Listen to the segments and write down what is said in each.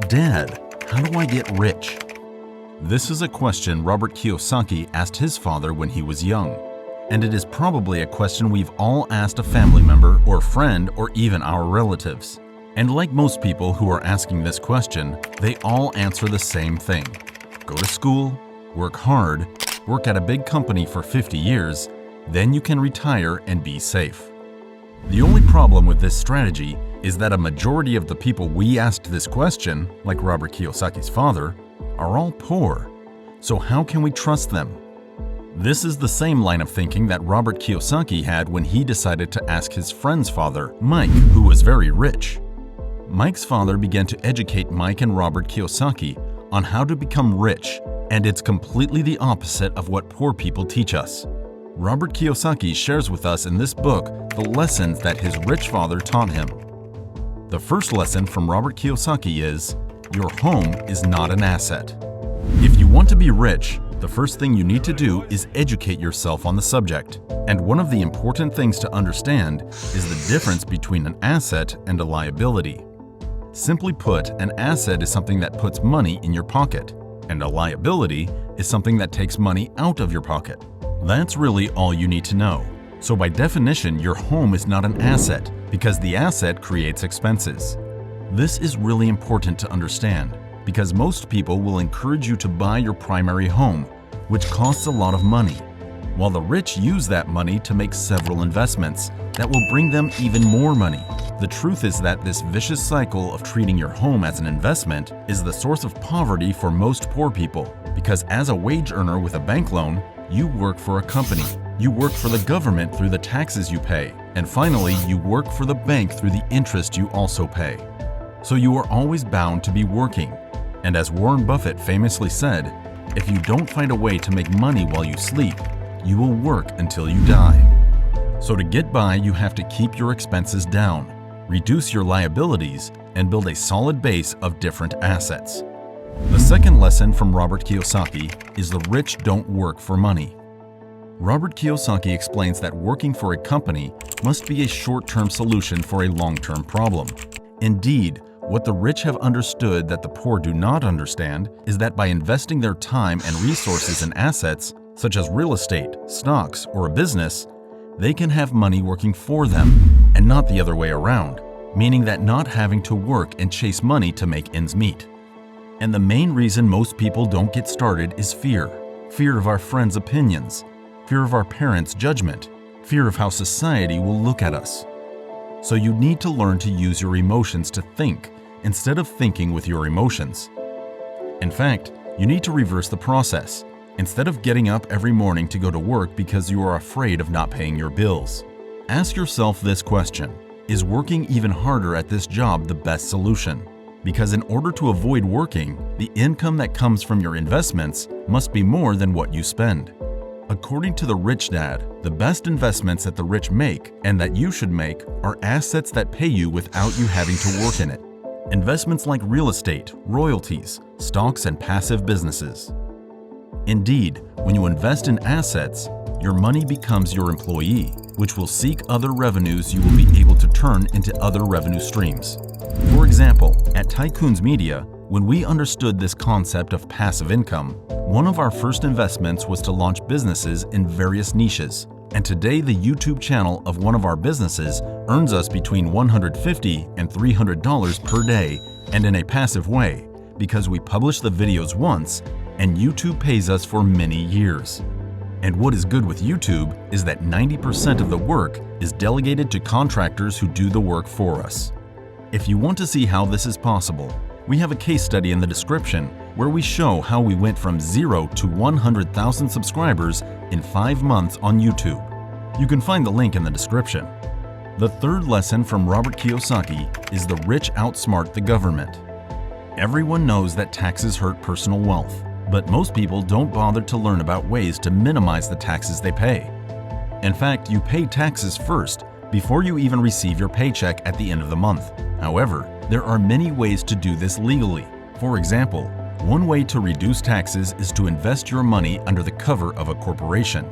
Dad, how do I get rich? This is a question Robert Kiyosaki asked his father when he was young. And it is probably a question we've all asked a family member or friend or even our relatives. And like most people who are asking this question, they all answer the same thing. Go to school, work hard, work at a big company for 50 years, then you can retire and be safe. The only problem with this strategy is that a majority of the people we asked this question, like Robert Kiyosaki's father, are all poor. So how can we trust them? This is the same line of thinking that Robert Kiyosaki had when he decided to ask his friend's father, Mike, who was very rich. Mike's father began to educate Mike and Robert Kiyosaki on how to become rich, and it's completely the opposite of what poor people teach us. Robert Kiyosaki shares with us in this book the lessons that his rich father taught him. The first lesson from Robert Kiyosaki is, your home is not an asset. If you want to be rich, the first thing you need to do is educate yourself on the subject. And one of the important things to understand is the difference between an asset and a liability. Simply put, an asset is something that puts money in your pocket, and a liability is something that takes money out of your pocket. That's really all you need to know. So by definition, your home is not an asset because the asset creates expenses. This is really important to understand because most people will encourage you to buy your primary home, which costs a lot of money, while the rich use that money to make several investments that will bring them even more money. The truth is that this vicious cycle of treating your home as an investment is the source of poverty for most poor people because as a wage earner with a bank loan, you work for a company. You work for the government through the taxes you pay. And finally, you work for the bank through the interest you also pay. So you are always bound to be working. And as Warren Buffett famously said, if you don't find a way to make money while you sleep, you will work until you die. So to get by, you have to keep your expenses down, reduce your liabilities, and build a solid base of different assets. The second lesson from Robert Kiyosaki is the rich don't work for money. Robert Kiyosaki explains that working for a company must be a short-term solution for a long-term problem. Indeed, what the rich have understood that the poor do not understand is that by investing their time and resources in assets, such as real estate, stocks, or a business, they can have money working for them, and not the other way around, meaning that not having to work and chase money to make ends meet. And the main reason most people don't get started is fear. Fear of our friends' opinions, fear of our parents' judgment, fear of how society will look at us. So you need to learn to use your emotions to think instead of thinking with your emotions. In fact, you need to reverse the process. Instead of getting up every morning to go to work because you are afraid of not paying your bills, ask yourself this question: is working even harder at this job the best solution? Because in order to avoid working, the income that comes from your investments must be more than what you spend. According to the Rich Dad, the best investments that the rich make and that you should make are assets that pay you without you having to work in it. Investments like real estate, royalties, stocks, and passive businesses. Indeed, when you invest in assets, your money becomes your employee, which will seek other revenues you will be able to turn into other revenue streams. For example, at Tycoons Media, when we understood this concept of passive income, one of our first investments was to launch businesses in various niches. And today the YouTube channel of one of our businesses earns us between $150 and $300 per day and in a passive way because we publish the videos once and YouTube pays us for many years. And what is good with YouTube is that 90% of the work is delegated to contractors who do the work for us. If you want to see how this is possible, we have a case study in the description where we show how we went from 0 to 100,000 subscribers in 5 months on YouTube. You can find the link in the description. The third lesson from Robert Kiyosaki is the rich outsmart the government. Everyone knows that taxes hurt personal wealth, but most people don't bother to learn about ways to minimize the taxes they pay. In fact, you pay taxes first before you even receive your paycheck at the end of the month. However, there are many ways to do this legally. For example, one way to reduce taxes is to invest your money under the cover of a corporation.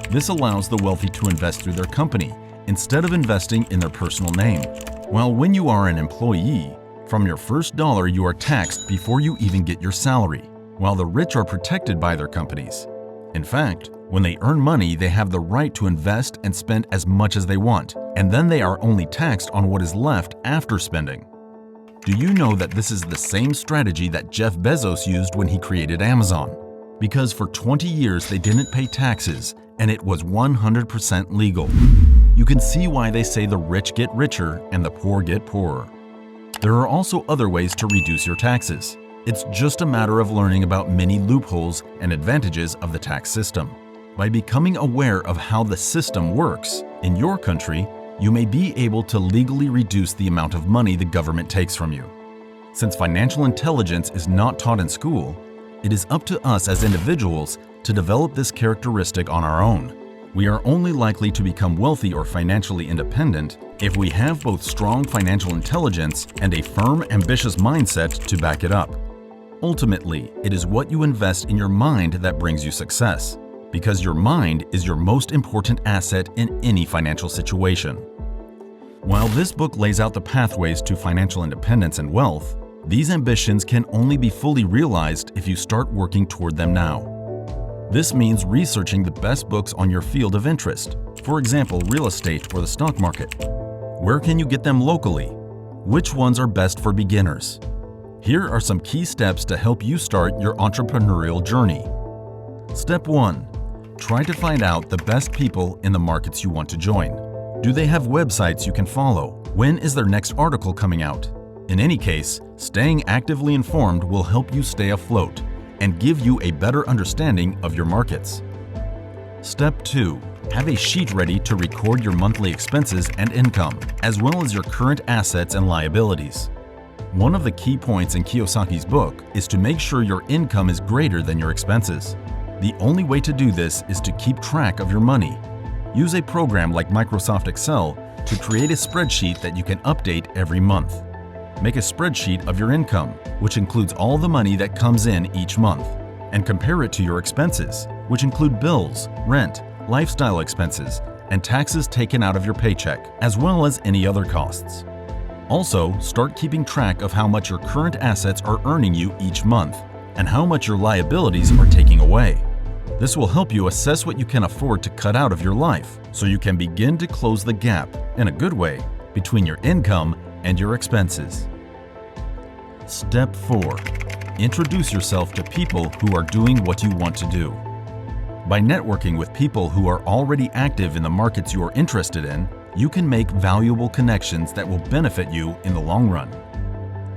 This allows the wealthy to invest through their company instead of investing in their personal name. While when you are an employee, From your first dollar, you are taxed before you even get your salary, while the rich are protected by their companies. In fact, when they earn money, they have the right to invest and spend as much as they want, and then they are only taxed on what is left after spending. Do you know that this is the same strategy that Jeff Bezos used when he created Amazon? Because for 20 years they didn't pay taxes, and it was 100% legal. You can see why they say the rich get richer and the poor get poorer. There are also other ways to reduce your taxes. It's just a matter of learning about many loopholes and advantages of the tax system. By becoming aware of how the system works in your country, you may be able to legally reduce the amount of money the government takes from you. Since financial intelligence is not taught in school, it is up to us as individuals to develop this characteristic on our own. We are only likely to become wealthy or financially independent if we have both strong financial intelligence and a firm, ambitious mindset to back it up. Ultimately, it is what you invest in your mind that brings you success, because your mind is your most important asset in any financial situation. While this book lays out the pathways to financial independence and wealth, these ambitions can only be fully realized if you start working toward them now. This means researching the best books on your field of interest, for example, real estate or the stock market. Where can you get them locally? Which ones are best for beginners? Here are some key steps to help you start your entrepreneurial journey. Step 1. Try to find out the best people in the markets you want to join. Do they have websites you can follow? When is their next article coming out? In any case, staying actively informed will help you stay afloat and give you a better understanding of your markets. Step 2. Have a sheet ready to record your monthly expenses and income, as well as your current assets and liabilities. One of the key points in Kiyosaki's book is to make sure your income is greater than your expenses. The only way to do this is to keep track of your money. Use a program like Microsoft Excel to create a spreadsheet that you can update every month. Make a spreadsheet of your income, which includes all the money that comes in each month, and compare it to your expenses, which include bills, rent, lifestyle expenses, and taxes taken out of your paycheck, as well as any other costs. Also, start keeping track of how much your current assets are earning you each month, and how much your liabilities are taking away. This will help you assess what you can afford to cut out of your life, so you can begin to close the gap, in a good way, between your income and your expenses. Step 4. Introduce yourself to people who are doing what you want to do. By networking with people who are already active in the markets you are interested in, you can make valuable connections that will benefit you in the long run.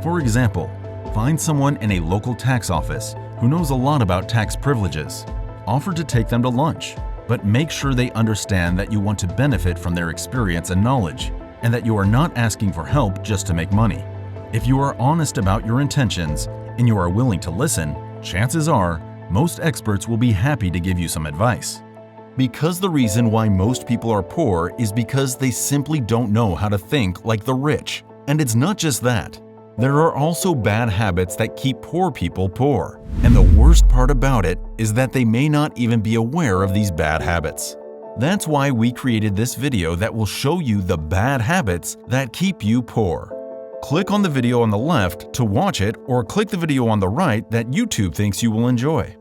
For example, find someone in a local tax office who knows a lot about tax privileges. Offer to take them to lunch, but make sure they understand that you want to benefit from their experience and knowledge, and that you are not asking for help just to make money. If you are honest about your intentions and you are willing to listen, chances are most experts will be happy to give you some advice. Because the reason why most people are poor is because they simply don't know how to think like the rich. And it's not just that. There are also bad habits that keep poor people poor. And the worst part about it is that they may not even be aware of these bad habits. That's why we created this video that will show you the bad habits that keep you poor. Click on the video on the left to watch it, or click the video on the right that YouTube thinks you will enjoy.